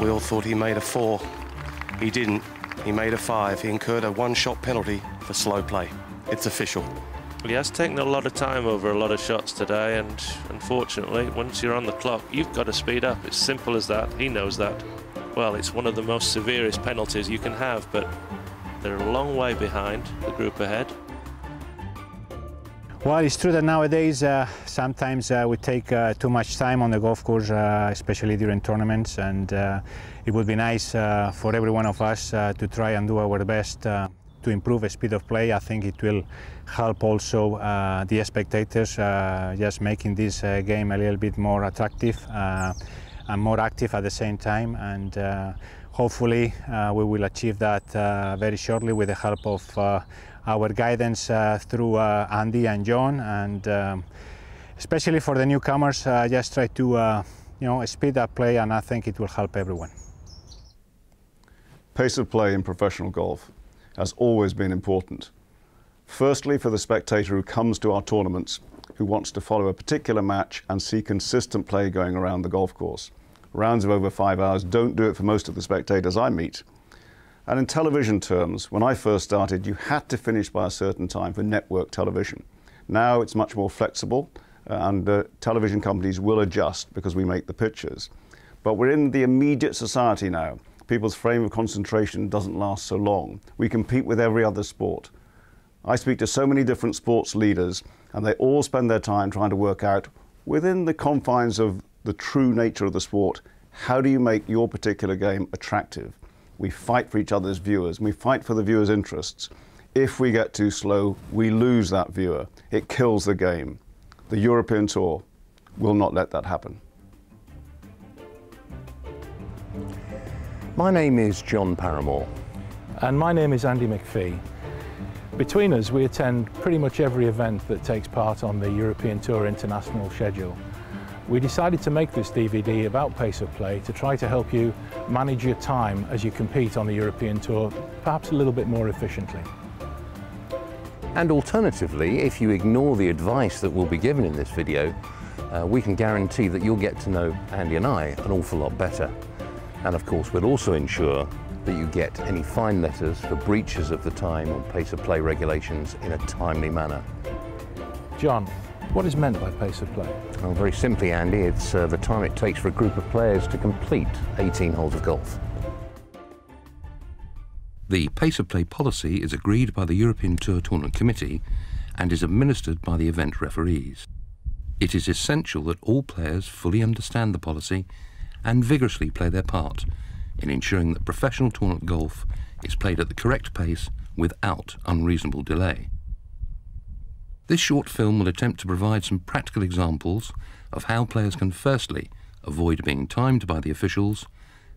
We all thought he made a 4. He didn't. He made a 5. He incurred a one-shot penalty for slow play. It's official. He has taken a lot of time over a lot of shots today, and unfortunately, once you're on the clock, you've got to speed up. It's simple as that. He knows that. Well, it's one of the most severest penalties you can have, but they're a long way behind the group ahead. Well, it's true that nowadays sometimes we take too much time on the golf course, especially during tournaments, and it would be nice for every one of us to try and do our best to improve the speed of play. I think it will help also the spectators, just making this game a little bit more attractive and more active at the same time, and hopefully we will achieve that very shortly with the help of our guidance through Andy and John, and especially for the newcomers, just try to speed up play, and I think it will help everyone. Pace of play in professional golf has always been important. Firstly, for the spectator who comes to our tournaments, who wants to follow a particular match and see consistent play going around the golf course. Rounds of over 5 hours don't do it for most of the spectators I meet. And in television terms, when I first started, you had to finish by a certain time for network television. Now it's much more flexible, and television companies will adjust because we make the pictures. But we're in the immediate society now. People's frame of concentration doesn't last so long. We compete with every other sport. I speak to so many different sports leaders, and they all spend their time trying to work out, within the confines of the true nature of the sport, how do you make your particular game attractive? We fight for each other's viewers, and we fight for the viewers' interests. If we get too slow, we lose that viewer. It kills the game. The European Tour will not let that happen. My name is John Paramore. And my name is Andy McPhee. Between us, we attend pretty much every event that takes part on the European Tour International schedule. We decided to make this DVD about pace of play to try to help you manage your time as you compete on the European Tour, perhaps a little bit more efficiently. And alternatively, if you ignore the advice that will be given in this video, we can guarantee that you'll get to know Andy and I an awful lot better. And of course, we'll also ensure that you get any fine letters for breaches of the time or pace of play regulations in a timely manner. John, what is meant by pace of play? Well, very simply, Andy, it's the time it takes for a group of players to complete 18 holes of golf. The pace of play policy is agreed by the European Tour Tournament Committee and is administered by the event referees. It is essential that all players fully understand the policy and vigorously play their part in ensuring that professional tournament golf is played at the correct pace without unreasonable delay. This short film will attempt to provide some practical examples of how players can firstly avoid being timed by the officials,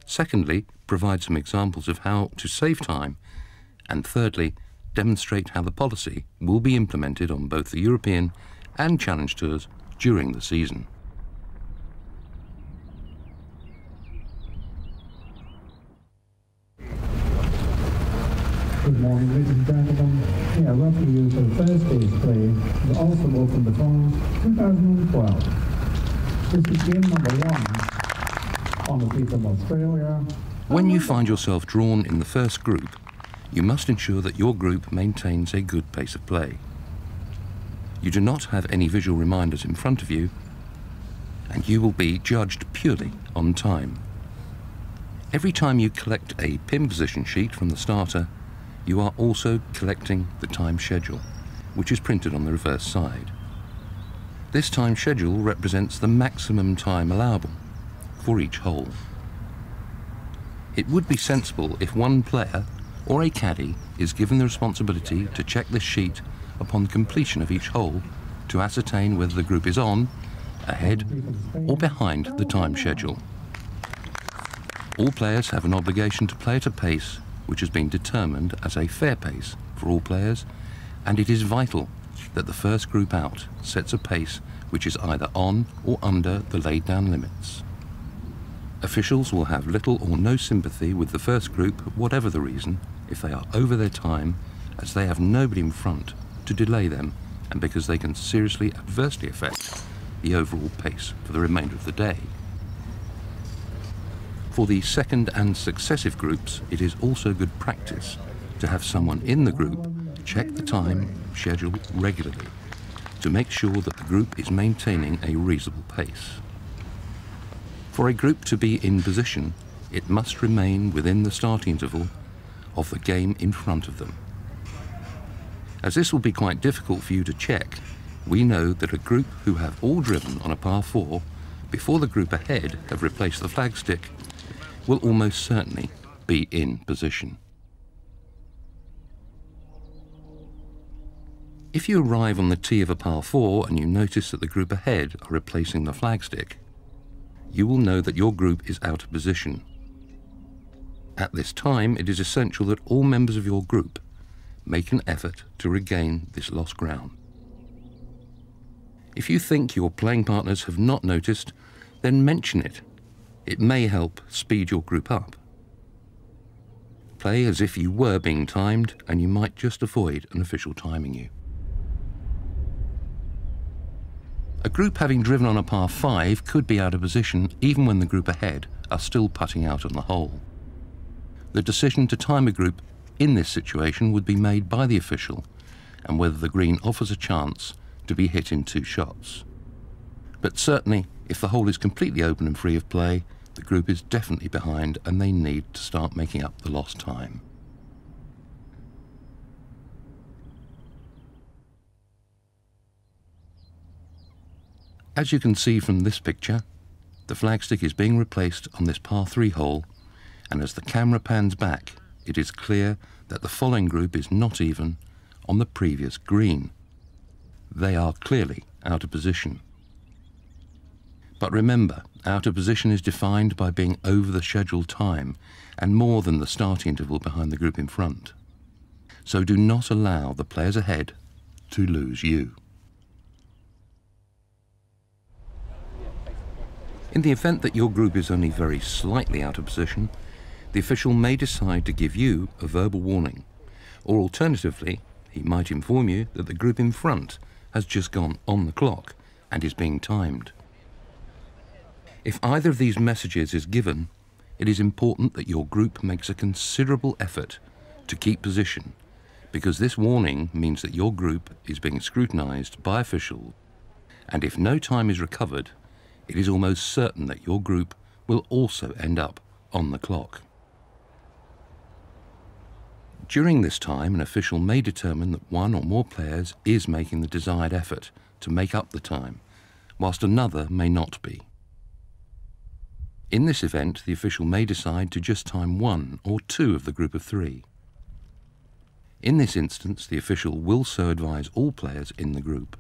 secondly provide some examples of how to save time, and thirdly demonstrate how the policy will be implemented on both the European and Challenge Tours during the season. Good morning, ladies and gentlemen. We are welcoming you to the first day's play of the Ultimate Open de France 2012. This is game number 1 on the beach of Australia. When you find yourself drawn in the first group, you must ensure that your group maintains a good pace of play. You do not have any visual reminders in front of you, and you will be judged purely on time. Every time you collect a pin position sheet from the starter, you are also collecting the time schedule, which is printed on the reverse side. This time schedule represents the maximum time allowable for each hole. It would be sensible if one player or a caddy is given the responsibility to check this sheet upon completion of each hole to ascertain whether the group is on, ahead, or behind the time schedule. All players have an obligation to play at a pace which has been determined as a fair pace for all players, and it is vital that the first group out sets a pace which is either on or under the laid down limits. Officials will have little or no sympathy with the first group, whatever the reason, if they are over their time, as they have nobody in front to delay them, and because they can seriously adversely affect the overall pace for the remainder of the day. For the second and successive groups, it is also good practice to have someone in the group check the time schedule regularly to make sure that the group is maintaining a reasonable pace. For a group to be in position, it must remain within the start interval of the game in front of them. As this will be quite difficult for you to check, we know that a group who have all driven on a par 4 before the group ahead have replaced the flagstick will almost certainly be in position. If you arrive on the tee of a par 4 and you notice that the group ahead are replacing the flagstick, you will know that your group is out of position. At this time, it is essential that all members of your group make an effort to regain this lost ground. If you think your playing partners have not noticed, then mention it. It may help speed your group up. Play as if you were being timed, and you might just avoid an official timing you. A group having driven on a par 5 could be out of position even when the group ahead are still putting out on the hole. The decision to time a group in this situation would be made by the official, and whether the green offers a chance to be hit in 2 shots. But certainly, if the hole is completely open and free of play, the group is definitely behind and they need to start making up the lost time. As you can see from this picture, the flagstick is being replaced on this par 3 hole, and as the camera pans back, it is clear that the following group is not even on the previous green. They are clearly out of position. But remember, out of position is defined by being over the scheduled time and more than the starting interval behind the group in front. So do not allow the players ahead to lose you. In the event that your group is only very slightly out of position, the official may decide to give you a verbal warning, or alternatively, he might inform you that the group in front has just gone on the clock and is being timed. If either of these messages is given, it is important that your group makes a considerable effort to keep position, because this warning means that your group is being scrutinized by officials, and if no time is recovered, it is almost certain that your group will also end up on the clock. During this time, an official may determine that one or more players is making the desired effort to make up the time, whilst another may not be. In this event, the official may decide to just time 1 or 2 of the group of 3. In this instance, the official will so advise all players in the group.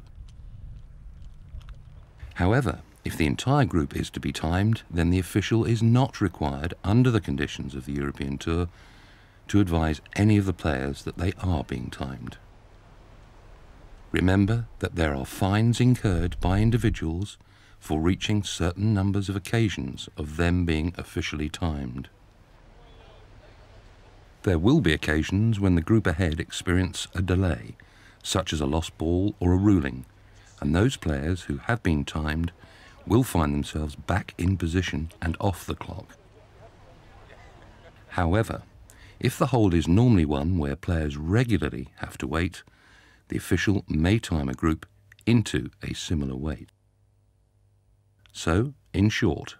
However, if the entire group is to be timed, then the official is not required, under the conditions of the European Tour, to advise any of the players that they are being timed. Remember that there are fines incurred by individuals for reaching certain numbers of occasions of them being officially timed. There will be occasions when the group ahead experience a delay, such as a lost ball or a ruling, and those players who have been timed will find themselves back in position and off the clock. However, if the hole is normally one where players regularly have to wait, the official may time a group into a similar wait. So, in short,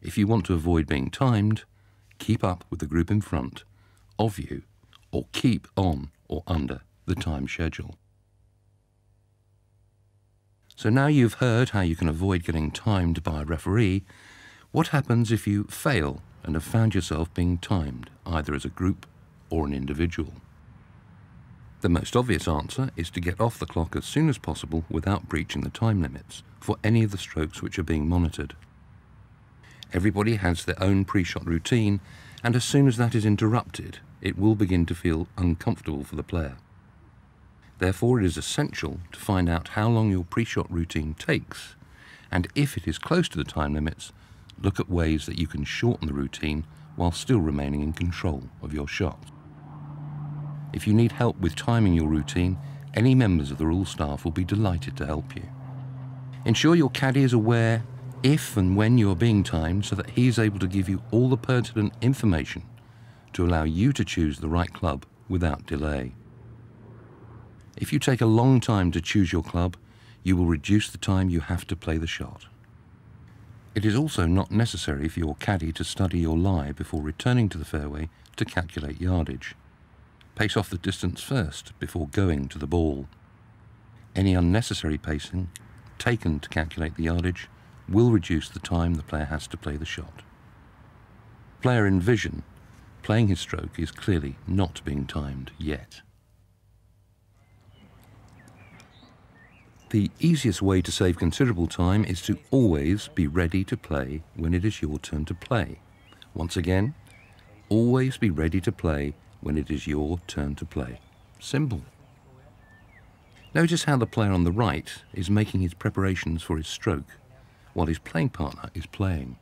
if you want to avoid being timed, keep up with the group in front of you, or keep on or under the time schedule. So now you've heard how you can avoid getting timed by a referee, what happens if you fail and have found yourself being timed, either as a group or an individual? The most obvious answer is to get off the clock as soon as possible without breaching the time limits for any of the strokes which are being monitored. Everybody has their own pre-shot routine, and as soon as that is interrupted, it will begin to feel uncomfortable for the player. Therefore, it is essential to find out how long your pre-shot routine takes, and if it is close to the time limits, look at ways that you can shorten the routine while still remaining in control of your shot. If you need help with timing your routine, any members of the rules staff will be delighted to help you. Ensure your caddy is aware if and when you are being timed so that he is able to give you all the pertinent information to allow you to choose the right club without delay. If you take a long time to choose your club, you will reduce the time you have to play the shot. It is also not necessary for your caddy to study your lie before returning to the fairway to calculate yardage. Pace off the distance first before going to the ball. Any unnecessary pacing taken to calculate the yardage will reduce the time the player has to play the shot. Player in vision, playing his stroke is clearly not being timed yet. The easiest way to save considerable time is to always be ready to play when it is your turn to play. Once again, always be ready to play when it is your turn to play. Simple. Notice how the player on the right is making his preparations for his stroke while his playing partner is playing.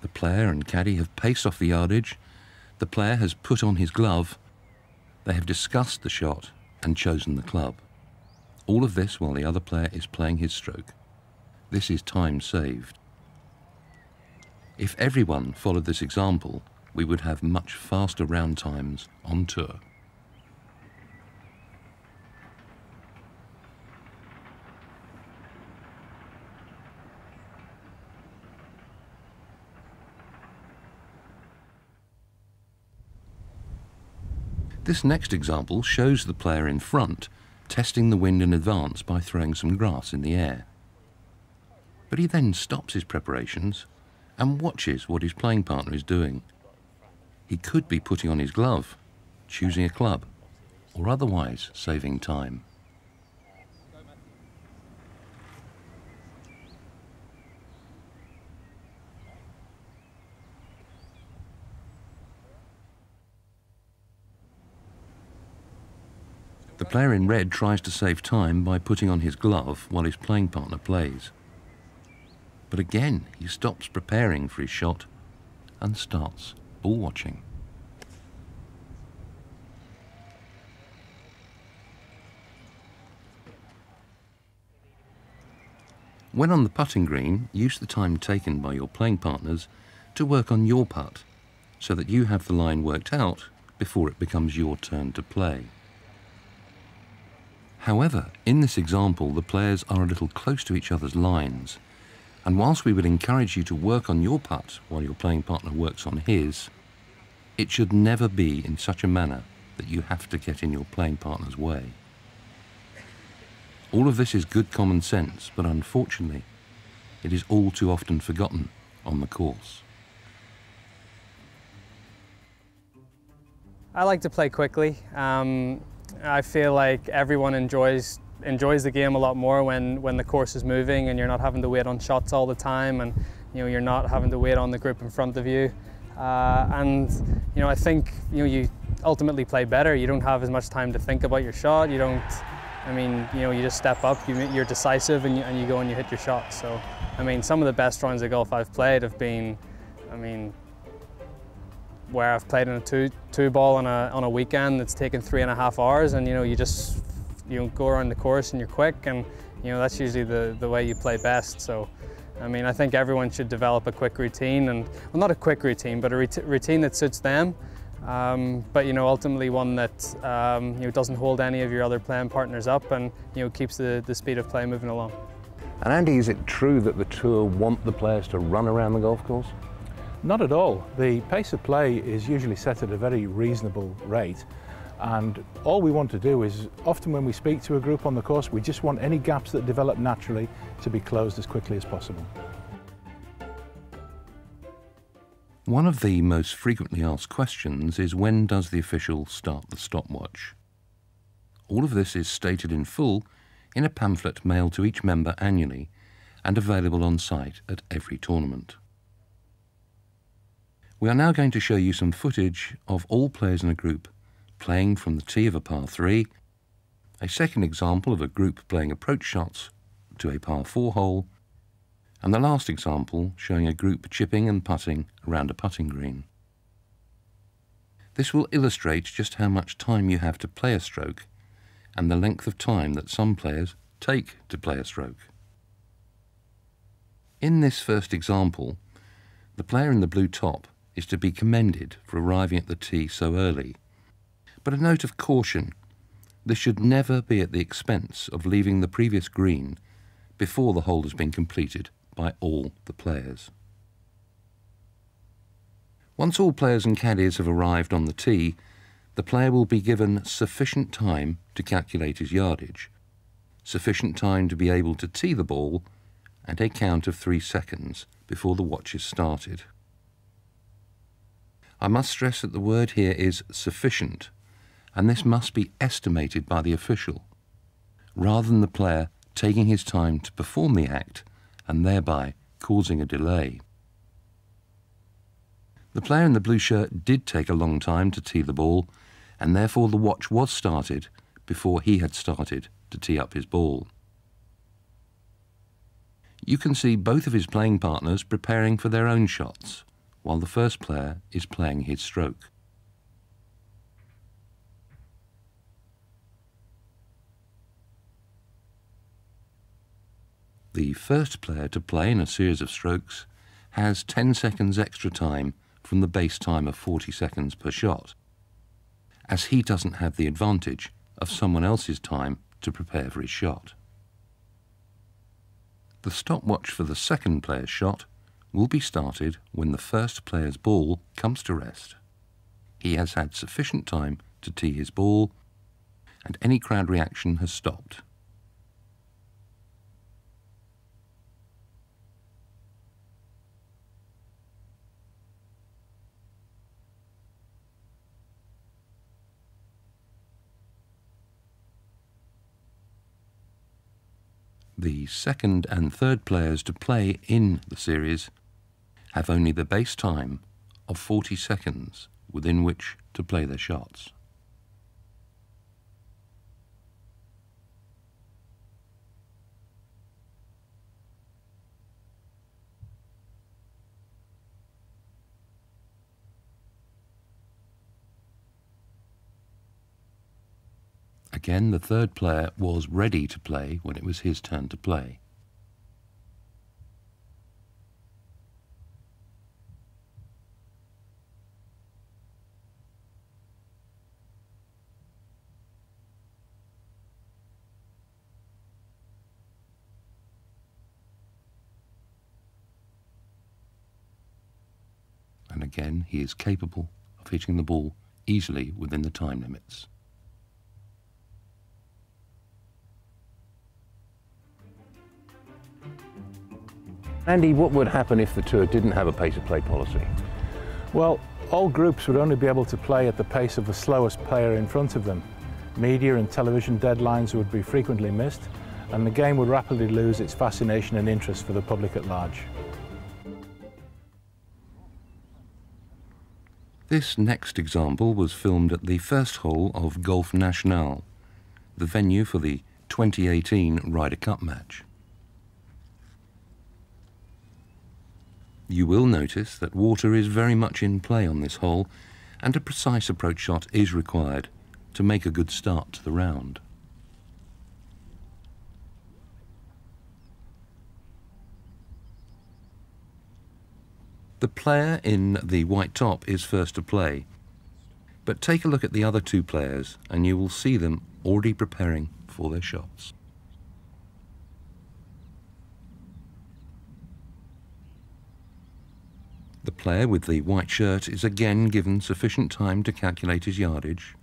The player and caddy have paced off the yardage, the player has put on his glove, they have discussed the shot and chosen the club. All of this while the other player is playing his stroke. This is time saved. If everyone followed this example, we would have much faster round times on tour. This next example shows the player in front testing the wind in advance by throwing some grass in the air. But he then stops his preparations and watches what his playing partner is doing. He could be putting on his glove, choosing a club, or otherwise saving time. The player in red tries to save time by putting on his glove while his playing partner plays. But again, he stops preparing for his shot and starts ball watching. When on the putting green, use the time taken by your playing partners to work on your putt so that you have the line worked out before it becomes your turn to play. However, in this example, the players are a little close to each other's lines, and whilst we would encourage you to work on your putt while your playing partner works on his, it should never be in such a manner that you have to get in your playing partner's way. All of this is good common sense, but unfortunately, it is all too often forgotten on the course. I like to play quickly. I feel like everyone enjoys the game a lot more when the course is moving and you're not having to wait on shots all the time, and you're not having to wait on the group in front of you. And I think you ultimately play better. You don't have as much time to think about your shot. You don't. You just step up. You're decisive and you go and you hit your shot. So, some of the best rounds of golf I've played have been, where I've played in a two ball on a weekend that's taken 3.5 hours, and you just go around the course and you're quick, and that's usually the way you play best. So I think everyone should develop a quick routine, and well, not a quick routine, but a routine that suits them, but ultimately one that doesn't hold any of your other playing partners up, and keeps the speed of play moving along. And Andy, is it true that the tour want the players to run around the golf course? Not at all. The pace of play is usually set at a very reasonable rate, and all we want to do is, often when we speak to a group on the course, we just want any gaps that develop naturally to be closed as quickly as possible. One of the most frequently asked questions is, when does the official start the stopwatch? All of this is stated in full in a pamphlet mailed to each member annually and available on site at every tournament. We are now going to show you some footage of all players in a group playing from the tee of a par 3, a second example of a group playing approach shots to a par 4 hole, and the last example showing a group chipping and putting around a putting green. This will illustrate just how much time you have to play a stroke and the length of time that some players take to play a stroke. In this first example, the player in the blue top is to be commended for arriving at the tee so early. But a note of caution, this should never be at the expense of leaving the previous green before the hole has been completed by all the players. Once all players and caddies have arrived on the tee, the player will be given sufficient time to calculate his yardage, sufficient time to be able to tee the ball, and a count of 3 seconds before the watch is started. I must stress that the word here is sufficient, and this must be estimated by the official, rather than the player taking his time to perform the act and thereby causing a delay. The player in the blue shirt did take a long time to tee the ball, and therefore the watch was started before he had started to tee up his ball. You can see both of his playing partners preparing for their own shots, while the first player is playing his stroke. The first player to play in a series of strokes has 10 seconds extra time from the base time of 40 seconds per shot, as he doesn't have the advantage of someone else's time to prepare for his shot. The stopwatch for the second player's shot will be started when the first player's ball comes to rest. He has had sufficient time to tee his ball, and any crowd reaction has stopped. The second and third players to play in the series have only the base time of 40 seconds within which to play their shots. Again, the third player was ready to play when it was his turn to play. And again, he is capable of hitting the ball easily within the time limits. Andy, what would happen if the tour didn't have a pace of play policy? Well, all groups would only be able to play at the pace of the slowest player in front of them. Media and television deadlines would be frequently missed, and the game would rapidly lose its fascination and interest for the public at large. This next example was filmed at the first hole of Golf National, the venue for the 2018 Ryder Cup match. You will notice that water is very much in play on this hole, and a precise approach shot is required to make a good start to the round. The player in the white top is first to play, but take a look at the other two players and you will see them already preparing for their shots. The player with the white shirt is again given sufficient time to calculate his yardage,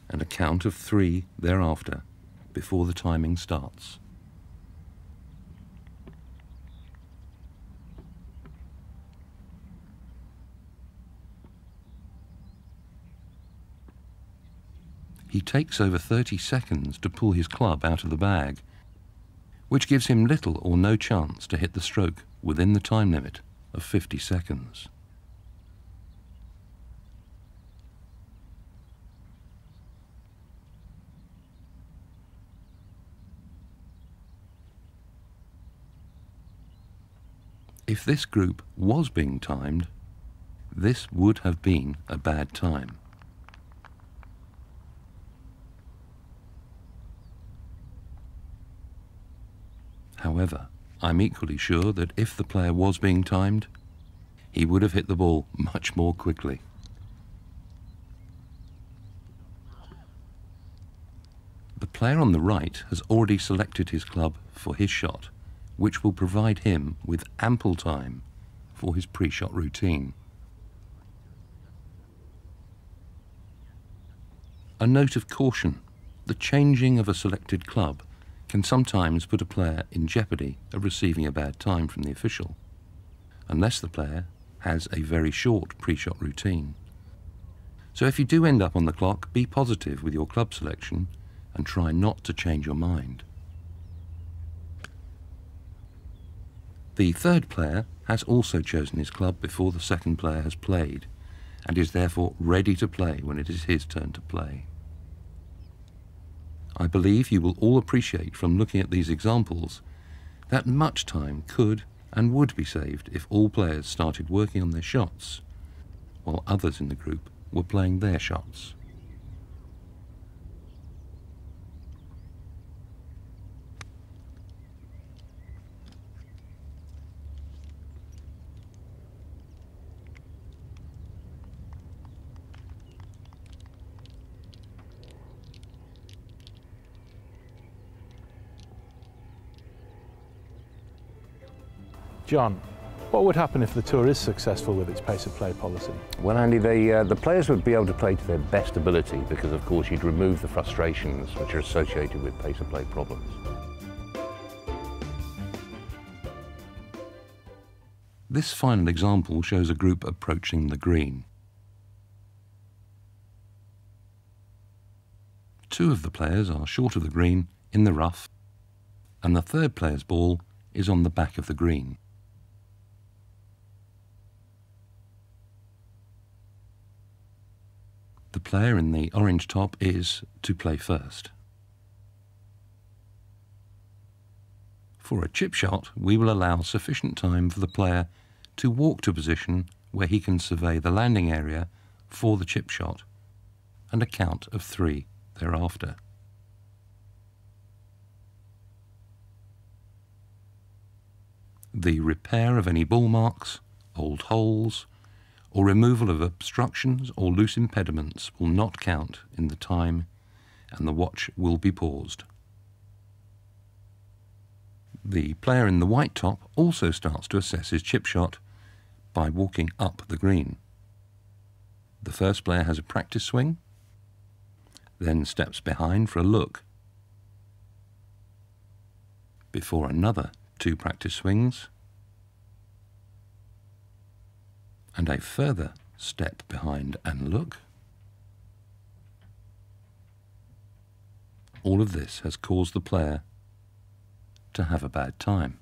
and a count of 3 thereafter before the timing starts. He takes over 30 seconds to pull his club out of the bag, which gives him little or no chance to hit the stroke within the time limit of 50 seconds. If this group was being timed, this would have been a bad time. However, I'm equally sure that if the player was being timed, he would have hit the ball much more quickly. The player on the right has already selected his club for his shot, which will provide him with ample time for his pre-shot routine. A note of caution: the changing of a selected club can sometimes put a player in jeopardy of receiving a bad time from the official, unless the player has a very short pre-shot routine. So if you do end up on the clock, be positive with your club selection and try not to change your mind. The third player has also chosen his club before the second player has played, and is therefore ready to play when it is his turn to play. I believe you will all appreciate from looking at these examples that much time could and would be saved if all players started working on their shots, while others in the group were playing their shots. John, what would happen if the tour is successful with its pace of play policy? Well, Andy, the players would be able to play to their best ability because, of course, you'd remove the frustrations which are associated with pace of play problems. This final example shows a group approaching the green. Two of the players are short of the green in the rough, and the third player's ball is on the back of the green. The player in the orange top is to play first. For a chip shot, we will allow sufficient time for the player to walk to a position where he can survey the landing area for the chip shot and a count of 3 thereafter. The repair of any ball marks, old holes, or removal of obstructions or loose impediments will not count in the time, and the watch will be paused. The player in the white top also starts to assess his chip shot by walking up the green. The first player has a practice swing, then steps behind for a look, before another 2 practice swings, and a further step behind and look. All of this has caused the player to have a bad time.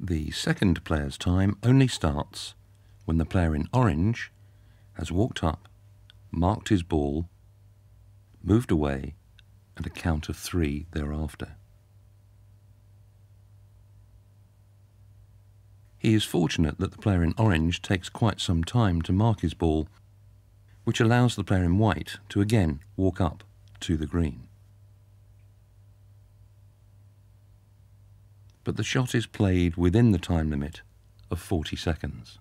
The second player's time only starts when the player in orange has walked up, marked his ball, moved away, and a count of 3 thereafter. He is fortunate that the player in orange takes quite some time to mark his ball, which allows the player in white to again walk up to the green. But the shot is played within the time limit of 40 seconds.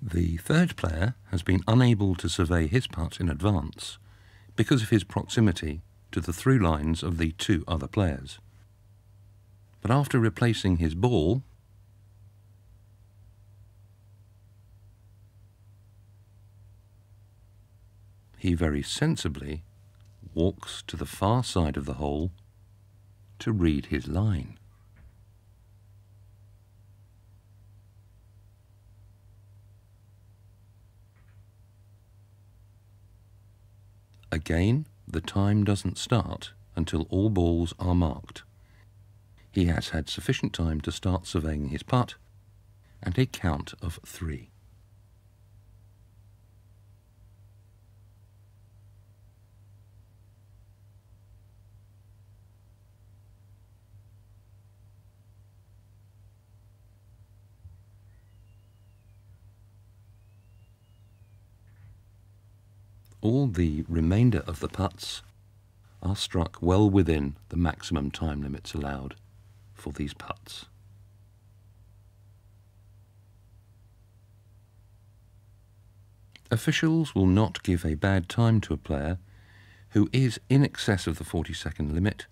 The third player has been unable to survey his putt in advance because of his proximity to the through lines of the 2 other players. But after replacing his ball, he very sensibly walks to the far side of the hole to read his line. Again, the time doesn't start until all balls are marked, he has had sufficient time to start surveying his putt and a count of 3. All the remainder of the putts are struck well within the maximum time limits allowed for these putts. Officials will not give a bad time to a player who is in excess of the 40-second limit,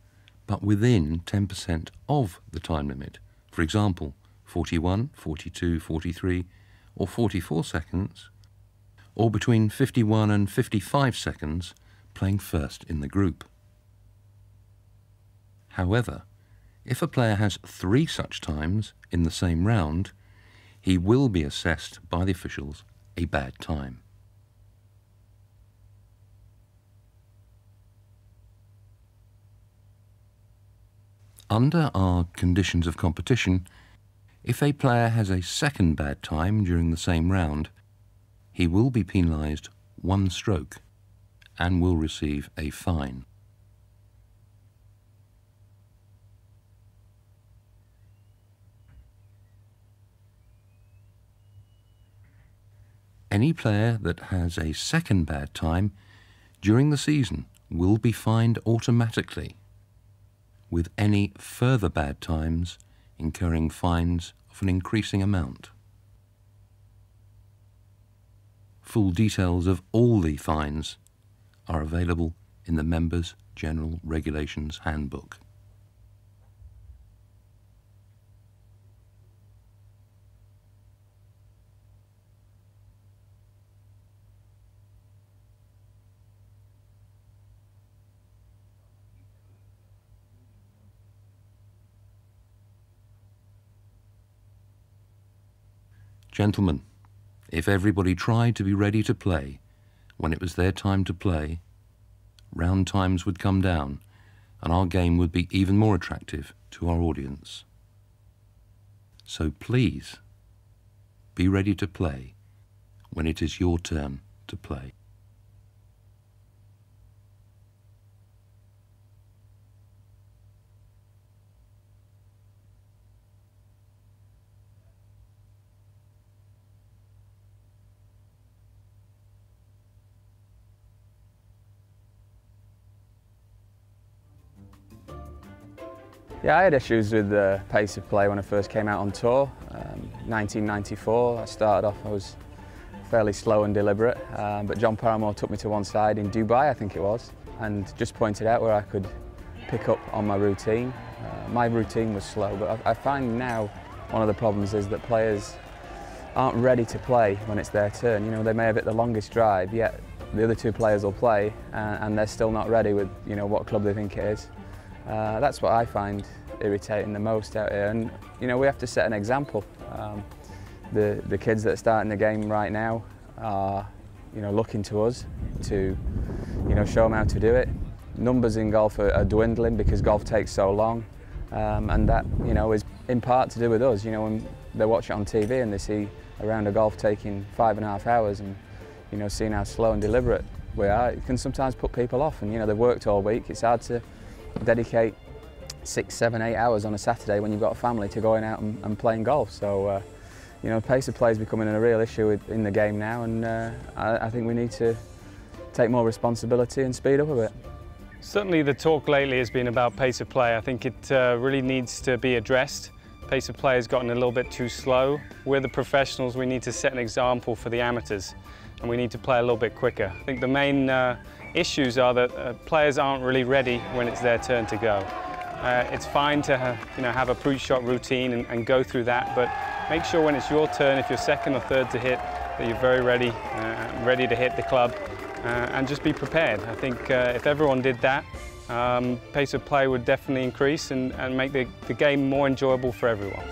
but within 10% of the time limit. For example, 41, 42, 43, or 44 seconds, or between 51 and 55 seconds playing first in the group. However, if a player has 3 such times in the same round, he will be assessed by the officials a bad time. Under our conditions of competition, if a player has a second bad time during the same round, he will be penalised 1 stroke and will receive a fine. Any player that has a second bad time during the season will be fined automatically, with any further bad times incurring fines of an increasing amount. Full details of all the fines are available in the Members' General Regulations Handbook. Gentlemen, if everybody tried to be ready to play when it was their time to play, round times would come down and our game would be even more attractive to our audience. So please, be ready to play when it is your turn to play. Yeah, I had issues with the pace of play when I first came out on tour. 1994, I started off, I was fairly slow and deliberate, but John Paramore took me to one side in Dubai, I think it was, and just pointed out where I could pick up on my routine. My routine was slow, but I find now one of the problems is that players aren't ready to play when it's their turn. You know, they may have hit the longest drive, yet the other 2 players will play, and they're still not ready with, you know, what club they think it is. That's what I find irritating the most out here, and you know, we have to set an example. The kids that are starting the game right now are, you know, looking to us to, you know, show them how to do it. Numbers in golf are dwindling because golf takes so long, and that, you know, is in part to do with us. You know, when they watch it on TV and they see a round of golf taking 5.5 hours, and you know, seeing how slow and deliberate we are, it can sometimes put people off. And you know, they've worked all week. It's hard to dedicate 6, 7, 8 hours on a Saturday when you've got a family to going out and playing golf. So, you know, pace of play is becoming a real issue in the game now, and I think we need to take more responsibility and speed up a bit. Certainly the talk lately has been about pace of play. I think it really needs to be addressed. Pace of play has gotten a little bit too slow. We're the professionals, we need to set an example for the amateurs, and we need to play a little bit quicker. I think the main issues are that players aren't really ready when it's their turn to go. It's fine to have a pre-shot routine and go through that, but make sure when it's your turn, if you're second or third to hit, that you're very ready, ready to hit the club, and just be prepared. I think if everyone did that, pace of play would definitely increase and make the game more enjoyable for everyone.